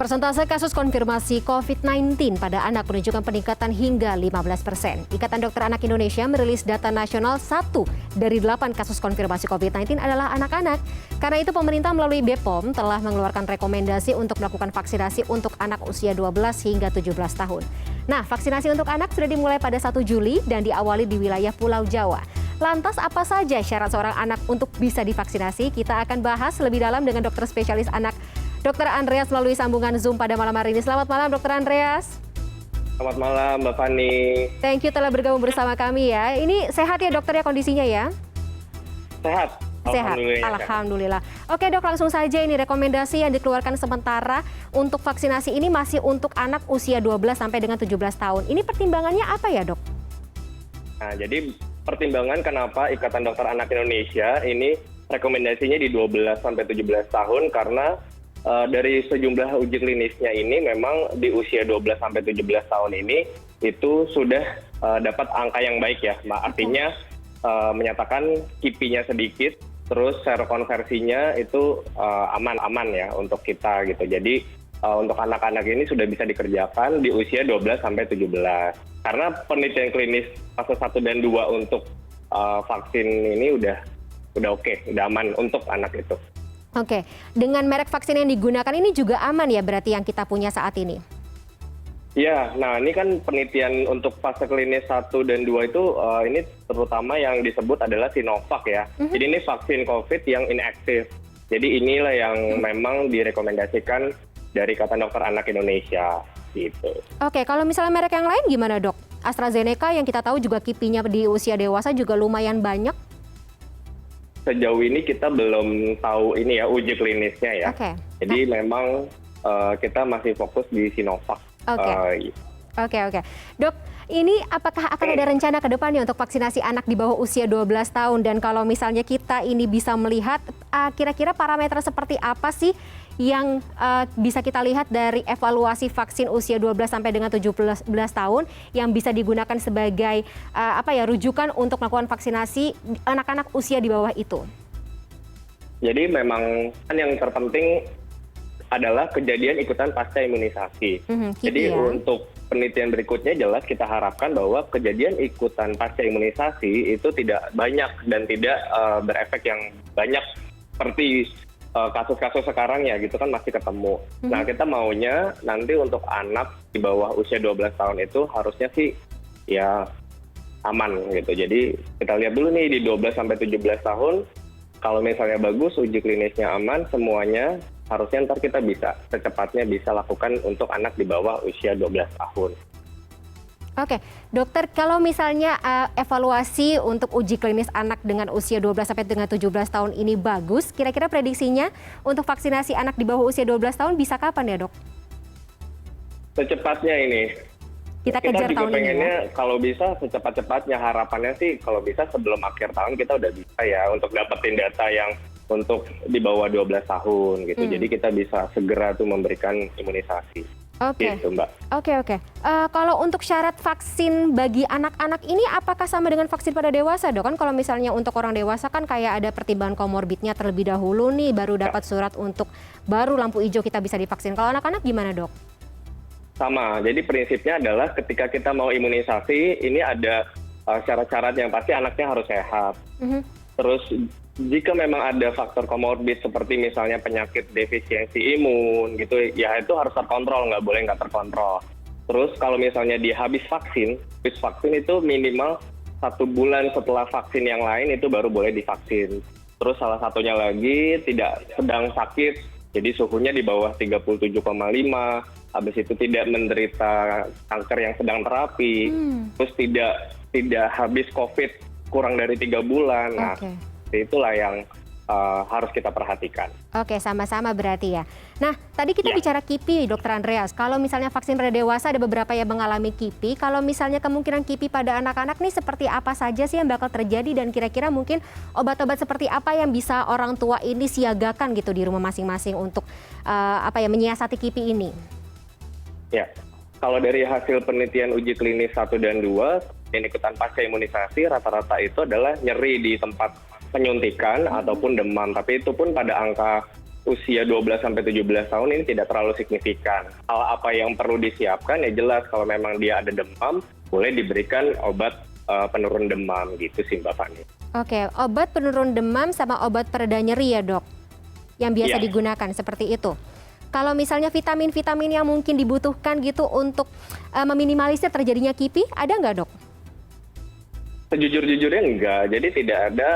Persentase kasus konfirmasi COVID-19 pada anak menunjukkan peningkatan hingga 15%. Ikatan Dokter Anak Indonesia merilis data nasional 1 dari 8 kasus konfirmasi COVID-19 adalah anak-anak. Karena itu pemerintah melalui BPOM telah mengeluarkan rekomendasi untuk melakukan vaksinasi untuk anak usia 12 hingga 17 tahun. Nah, vaksinasi untuk anak sudah dimulai pada 1 Juli dan diawali di wilayah Pulau Jawa. Lantas apa saja syarat seorang anak untuk bisa divaksinasi? Kita akan bahas lebih dalam dengan dokter spesialis anak Dr. Andreas melalui sambungan Zoom pada malam hari ini. Selamat malam Dr. Andreas. Selamat malam Mbak Fani. Thank you telah bergabung bersama kami ya. Ini sehat ya dokter ya kondisinya ya? Sehat. Sehat. Alhamdulillah. Oke dok, langsung saja ini rekomendasi yang dikeluarkan sementara untuk vaksinasi ini masih untuk anak usia 12 sampai dengan 17 tahun. Ini pertimbangannya apa ya dok? Nah, jadi pertimbangan kenapa Ikatan Dokter Anak Indonesia ini rekomendasinya di 12 sampai 17 tahun karena dari sejumlah uji klinisnya ini memang di usia 12 sampai 17 tahun ini itu sudah dapat angka yang baik ya. Artinya menyatakan KIPI-nya sedikit, terus serokonversinya itu aman-aman ya untuk kita gitu. Jadi untuk anak-anak ini sudah bisa dikerjakan di usia 12 sampai 17. Karena penelitian klinis fase 1 dan 2 untuk vaksin ini udah oke, udah aman untuk anak itu. Oke, dengan merek vaksin yang digunakan ini juga aman ya berarti yang kita punya saat ini? Ya, nah ini kan penelitian untuk fase klinis 1 dan 2 itu ini terutama yang disebut adalah Sinovac ya. Jadi ini vaksin COVID yang inaktif. Jadi inilah yang memang direkomendasikan dari Ikatan Dokter Anak Indonesia gitu. Oke, kalau misalnya merek yang lain gimana dok? AstraZeneca yang kita tahu juga KIPI-nya di usia dewasa juga lumayan banyak. Sejauh ini kita belum tahu ini ya uji klinisnya ya. Okay. Jadi memang kita masih fokus di Sinovac. Oke. Dok, ini apakah akan ada rencana ke depannya untuk vaksinasi anak di bawah usia 12 tahun? Dan kalau misalnya kita ini bisa melihat kira-kira parameter seperti apa sih yang bisa kita lihat dari evaluasi vaksin usia 12 sampai dengan 17 tahun yang bisa digunakan sebagai rujukan untuk melakukan vaksinasi anak-anak usia di bawah itu? Jadi memang yang terpenting adalah kejadian ikutan pasca imunisasi. Jadi untuk penelitian berikutnya jelas kita harapkan bahwa kejadian ikutan pasca imunisasi itu tidak banyak dan tidak berefek yang banyak seperti kasus-kasus sekarang ya gitu kan masih ketemu. Nah kita maunya nanti untuk anak di bawah usia 12 tahun itu harusnya sih ya aman gitu. Jadi kita lihat dulu nih di 12 sampai 17 tahun kalau misalnya bagus uji klinisnya aman semuanya harusnya ntar kita bisa secepatnya bisa lakukan untuk anak di bawah usia 12 tahun. Oke, dokter, kalau misalnya evaluasi untuk uji klinis anak dengan usia 12 sampai dengan 17 tahun ini bagus, kira-kira prediksinya untuk vaksinasi anak di bawah usia 12 tahun bisa kapan ya, Dok? Secepatnya ini. Kita kejar juga tahun pengennya ini ya? Kalau bisa secepat-cepatnya, harapannya sih kalau bisa sebelum akhir tahun kita udah bisa ya untuk dapetin data yang untuk di bawah 12 tahun gitu. Jadi kita bisa segera tuh memberikan imunisasi. Oke, Gitu, Mbak. Oke. Kalau untuk syarat vaksin bagi anak-anak ini apakah sama dengan vaksin pada dewasa, Dok? Kan kalau misalnya untuk orang dewasa kan kayak ada pertimbangan komorbidnya terlebih dahulu nih, baru dapat surat untuk baru lampu hijau kita bisa divaksin. Kalau anak-anak gimana, Dok? Sama, jadi prinsipnya adalah ketika kita mau imunisasi, ini ada syarat-syarat yang pasti anaknya harus sehat. Terus jika memang ada faktor komorbid seperti misalnya penyakit defisiensi imun gitu, ya itu harus terkontrol, nggak terkontrol. Terus kalau misalnya dia habis vaksin itu minimal 1 bulan setelah vaksin yang lain itu baru boleh divaksin. Terus salah satunya lagi tidak sedang sakit, jadi suhunya di bawah 37,5, habis itu tidak menderita kanker yang sedang terapi, terus tidak habis COVID kurang dari 3 bulan. Nah, itulah yang harus kita perhatikan. Oke, sama-sama berarti ya. Nah, tadi kita bicara KIPI, Dr. Andreas. Kalau misalnya vaksin pada dewasa ada beberapa yang mengalami KIPI. Kalau misalnya kemungkinan KIPI pada anak-anak nih seperti apa saja sih yang bakal terjadi dan kira-kira mungkin obat-obat seperti apa yang bisa orang tua ini siagakan gitu di rumah masing-masing untuk menyiasati KIPI ini? Ya, kalau dari hasil penelitian uji klinis 1 dan 2 yang ikutan pasca imunisasi rata-rata itu adalah nyeri di tempat penyuntikan ataupun demam, tapi itu pun pada angka usia 12 sampai 17 tahun ini tidak terlalu signifikan. Hal apa yang perlu disiapkan ya jelas kalau memang dia ada demam, boleh diberikan obat penurun demam gitu sih Mbak Fani. Oke, obat penurun demam sama obat pereda nyeri ya dok, yang biasa Iya. digunakan seperti itu. Kalau misalnya vitamin-vitamin yang mungkin dibutuhkan gitu untuk meminimalisir terjadinya KIPI, ada nggak dok? Sejujur-jujurnya enggak, jadi tidak ada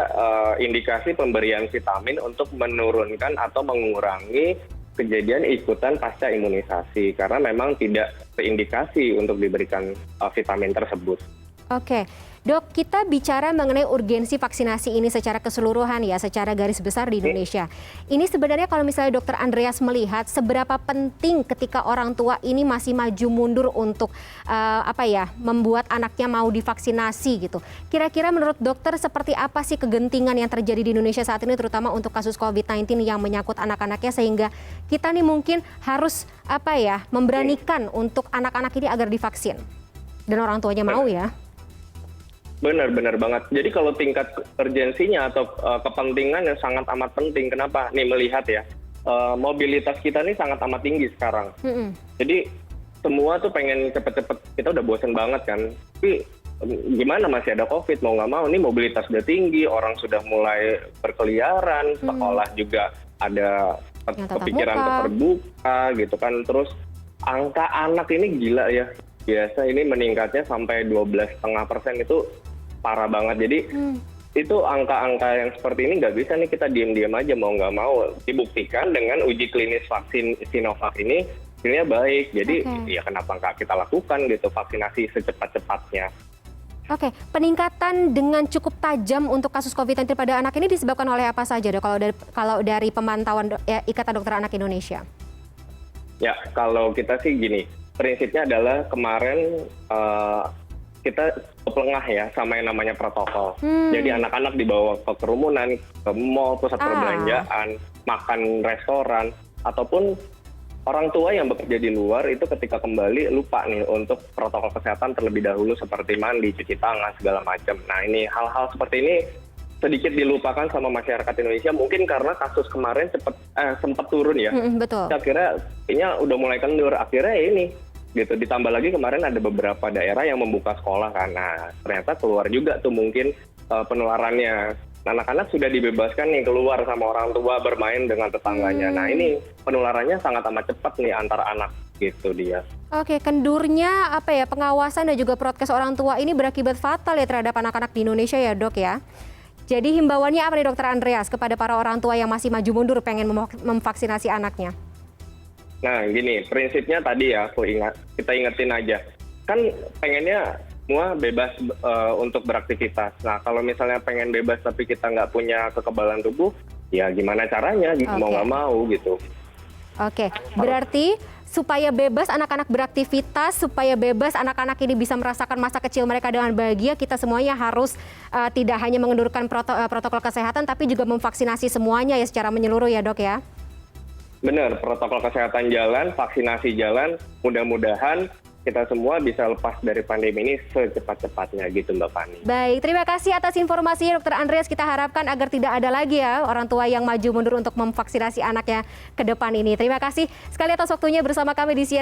indikasi pemberian vitamin untuk menurunkan atau mengurangi kejadian ikutan pasca imunisasi karena memang tidak terindikasi untuk diberikan vitamin tersebut. Oke, dok, kita bicara mengenai urgensi vaksinasi ini secara keseluruhan ya, secara garis besar di Indonesia. Ini sebenarnya kalau misalnya dokter Andreas melihat seberapa penting ketika orang tua ini masih maju mundur untuk membuat anaknya mau divaksinasi gitu. Kira-kira menurut dokter seperti apa sih kegentingan yang terjadi di Indonesia saat ini terutama untuk kasus COVID-19 yang menyangkut anak-anaknya sehingga kita nih mungkin harus memberanikan untuk anak-anak ini agar divaksin dan orang tuanya mau ya. Benar banget. Jadi kalau tingkat urgensinya atau kepentingan yang sangat amat penting. Kenapa? Nih melihat ya, mobilitas kita nih sangat amat tinggi sekarang. Jadi semua tuh pengen cepet-cepet, kita udah bosen banget kan. Tapi gimana masih ada COVID, mau nggak mau, nih mobilitas udah tinggi, orang sudah mulai berkeliaran, sekolah juga ada kepikiran untuk terbuka gitu kan. Terus angka anak ini gila ya. Biasa ini meningkatnya sampai 12,5% itu parah banget. Jadi itu angka-angka yang seperti ini nggak bisa nih kita diem-diem aja mau nggak mau. Dibuktikan dengan uji klinis vaksin Sinovac ini hasilnya baik. Jadi ya kenapa nggak kita lakukan gitu vaksinasi secepat-cepatnya. Oke, peningkatan dengan cukup tajam untuk kasus COVID-19 pada anak ini disebabkan oleh apa saja dok? Kalau dari pemantauan Ikatan Dokter Anak Indonesia? Ya kalau kita sih gini. Prinsipnya adalah kemarin kita lengah ya sama yang namanya protokol. Jadi anak-anak dibawa ke kerumunan, ke mall, pusat perbelanjaan, makan restoran, ataupun orang tua yang bekerja di luar itu ketika kembali lupa nih untuk protokol kesehatan terlebih dahulu seperti mandi, cuci tangan, segala macam. Nah ini hal-hal seperti ini sedikit dilupakan sama masyarakat Indonesia mungkin karena kasus kemarin sempat turun ya. Betul. Akhirnya udah mulai kendur. Akhirnya ya ini gitu. Ditambah lagi kemarin ada beberapa daerah yang membuka sekolah kan. Nah ternyata keluar juga tuh mungkin penularannya. Anak-anak sudah dibebaskan nih keluar sama orang tua bermain dengan tetangganya. Nah ini penularannya sangat amat cepat nih antar anak gitu dia. Oke, kendurnya pengawasan dan juga prokes orang tua ini berakibat fatal ya terhadap anak-anak di Indonesia ya dok ya. Jadi himbauannya apa nih dokter Andreas kepada para orang tua yang masih maju mundur pengen memvaksinasi anaknya? Nah gini, prinsipnya tadi ya kita ingetin aja. Kan pengennya semua bebas untuk beraktivitas. Nah kalau misalnya pengen bebas tapi kita nggak punya kekebalan tubuh, ya gimana caranya gitu, mau nggak mau gitu. Oke, berarti supaya bebas anak-anak beraktivitas, supaya bebas anak-anak ini bisa merasakan masa kecil mereka dengan bahagia, kita semuanya harus tidak hanya mengendurkan protokol kesehatan, tapi juga memvaksinasi semuanya ya secara menyeluruh ya dok ya? Benar, protokol kesehatan jalan, vaksinasi jalan, mudah-mudahan kita semua bisa lepas dari pandemi ini secepat-cepatnya gitu Mbak Fani. Baik, terima kasih atas informasinya Dr. Andreas. Kita harapkan agar tidak ada lagi ya orang tua yang maju mundur untuk memvaksinasi anaknya ke depan ini. Terima kasih sekali atas waktunya bersama kami di CNN.